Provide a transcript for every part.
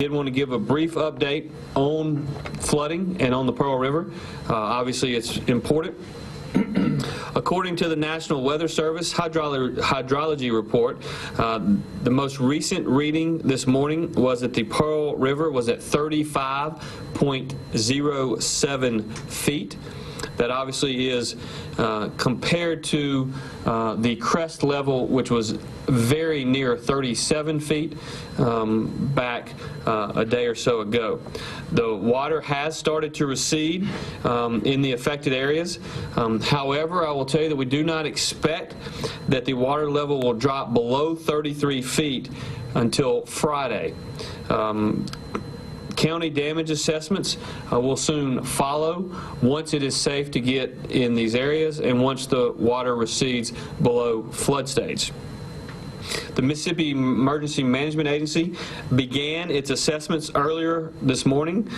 did want to give a brief update on flooding and on the Pearl River. Obviously, it's important. According to the National Weather Service hydrology report, the most recent reading this morning was that the Pearl River was at 35.07 feet. That obviously is compared to the crest level, which was very near 37 feet back a day or so ago. The water has started to recede in the affected areas. However, I will tell you that we do not expect that the water level will drop below 33 feet until Friday. County damage assessments will soon follow once it is safe to get in these areas and once the water recedes below flood stage. The Mississippi Emergency Management Agency began its assessments earlier this morning,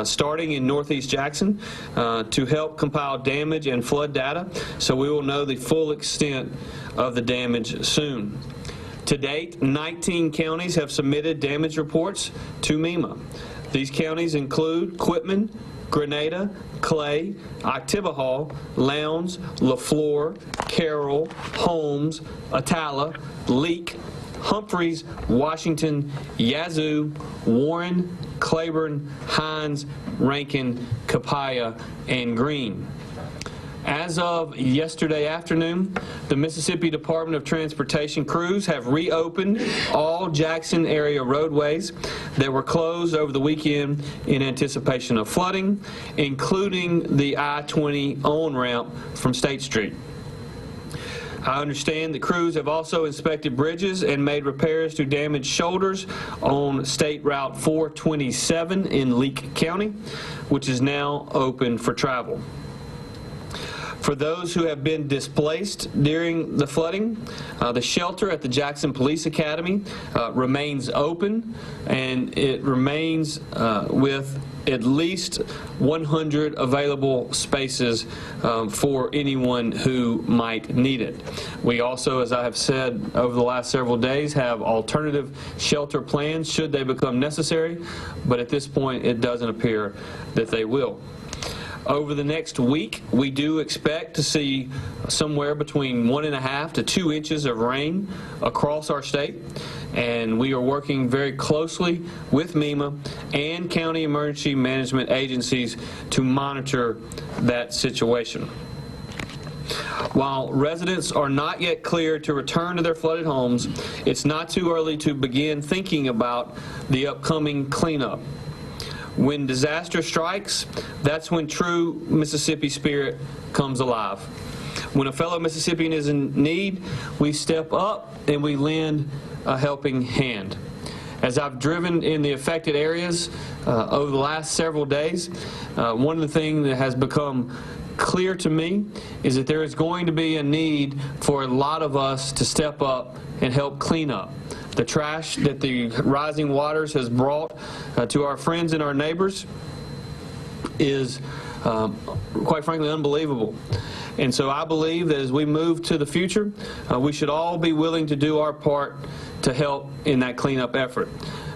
starting in Northeast Jackson, to help compile damage and flood data, so we will know the full extent of the damage soon. To date, 19 counties have submitted damage reports to MEMA. These counties include Quitman, Grenada, Clay, Oktibbeha, Lowndes, LaFleur, Carroll, Holmes, Attala, Leake, Humphreys, Washington, Yazoo, Warren, Claiborne, Hines, Rankin, Copiah, and Greene. As of yesterday afternoon, the Mississippi Department of Transportation crews have reopened all Jackson area roadways that were closed over the weekend in anticipation of flooding, including the I-20 on-ramp from State Street. I understand the crews have also inspected bridges and made repairs to damaged shoulders on State Route 427 in Leake County, which is now open for travel. For those who have been displaced during the flooding, the shelter at the Jackson Police Academy remains open, and it remains with at least 100 available spaces for anyone who might need it. We also, as I have said over the last several days, have alternative shelter plans should they become necessary, but at this point it doesn't appear that they will. Over the next week, we do expect to see somewhere between 1.5 to 2 inches of rain across our state, and we are working very closely with MEMA and county emergency management agencies to monitor that situation. While residents are not yet clear to return to their flooded homes, it's not too early to begin thinking about the upcoming cleanup. When disaster strikes, that's when true Mississippi spirit comes alive. When a fellow Mississippian is in need, we step up and we lend a helping hand. As I've driven in the affected areas over the last several days, one of the things that has become clear to me is that there is going to be a need for a lot of us to step up and help clean up the trash that the rising waters has brought to our friends and our neighbors. Is quite frankly unbelievable. And so I believe that as we move to the future, we should all be willing to do our part to help in that cleanup effort.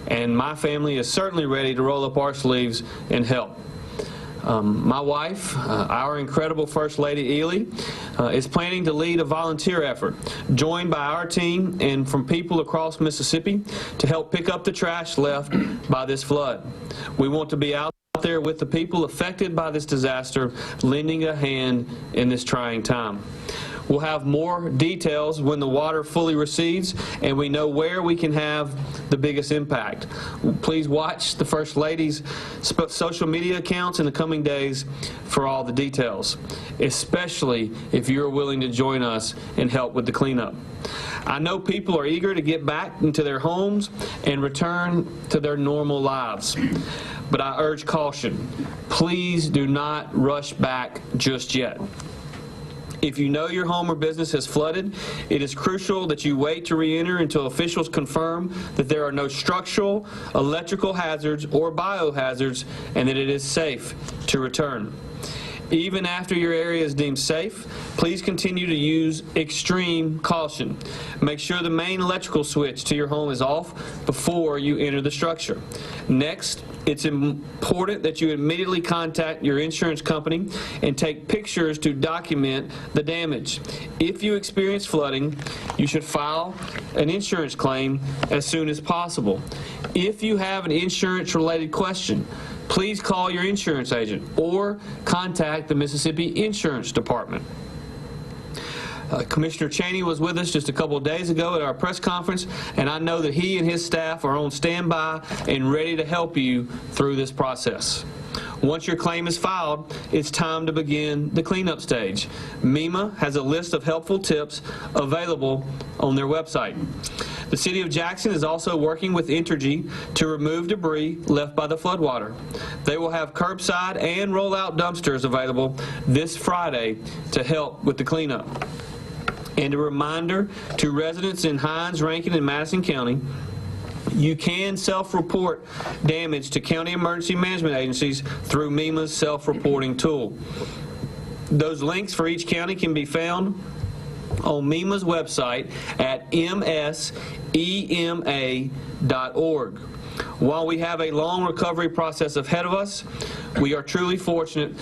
And my family is certainly ready to roll up our sleeves and help. My wife, our incredible First Lady Ely, is planning to lead a volunteer effort, joined by our team and from people across Mississippi to help pick up the trash left by this flood. We want to be out there with the people affected by this disaster, lending a hand in this trying time. We'll have more details when the water fully recedes and we know where we can have the biggest impact. Please watch the First Lady's social media accounts in the coming days for all the details, especially if you're willing to join us and help with the cleanup. I know people are eager to get back into their homes and return to their normal lives, but I urge caution. Please do not rush back just yet. If you know your home or business has flooded, it is crucial that you wait to re-enter until officials confirm that there are no structural, electrical hazards, or biohazards, and that it is safe to return. Even after your area is deemed safe, please continue to use extreme caution. Make sure the main electrical switch to your home is off before you enter the structure. Next, it's important that you immediately contact your insurance company and take pictures to document the damage. If you experience flooding, you should file an insurance claim as soon as possible. If you have an insurance-related question, please call your insurance agent or contact the Mississippi Insurance Department. Commissioner Cheney was with us just a couple of days ago at our press conference, and I know that he and his staff are on standby and ready to help you through this process. Once your claim is filed, it's time to begin the cleanup stage. MEMA has a list of helpful tips available on their website. The City of Jackson is also working with Entergy to remove debris left by the floodwater. They will have curbside and roll-out dumpsters available this Friday to help with the cleanup. And a reminder to residents in Hinds, Rankin, and Madison County, you can self-report damage to county emergency management agencies through MEMA's self-reporting tool. Those links for each county can be found on MEMA's website at msema.org. While we have a long recovery process ahead of us, we are truly fortunate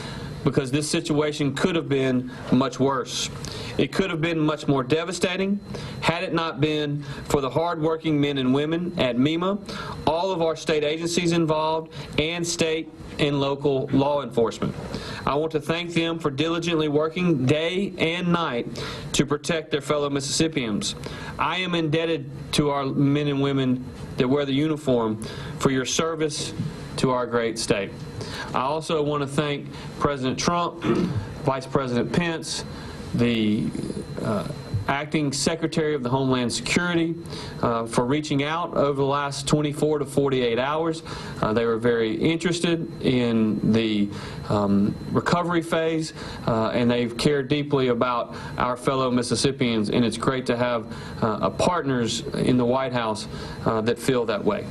because this situation could have been much worse. It could have been much more devastating had it not been for the hardworking men and women at MEMA, all of our state agencies involved, and state and local law enforcement. I want to thank them for diligently working day and night to protect their fellow Mississippians. I am indebted to our men and women that wear the uniform for your service to our great state. I also want to thank President Trump, Vice President Pence, the Acting Secretary of the Homeland Security for reaching out over the last 24 to 48 hours. They were very interested in the recovery phase, and they've cared deeply about our fellow Mississippians, and it's great to have partners in the White House that feel that way.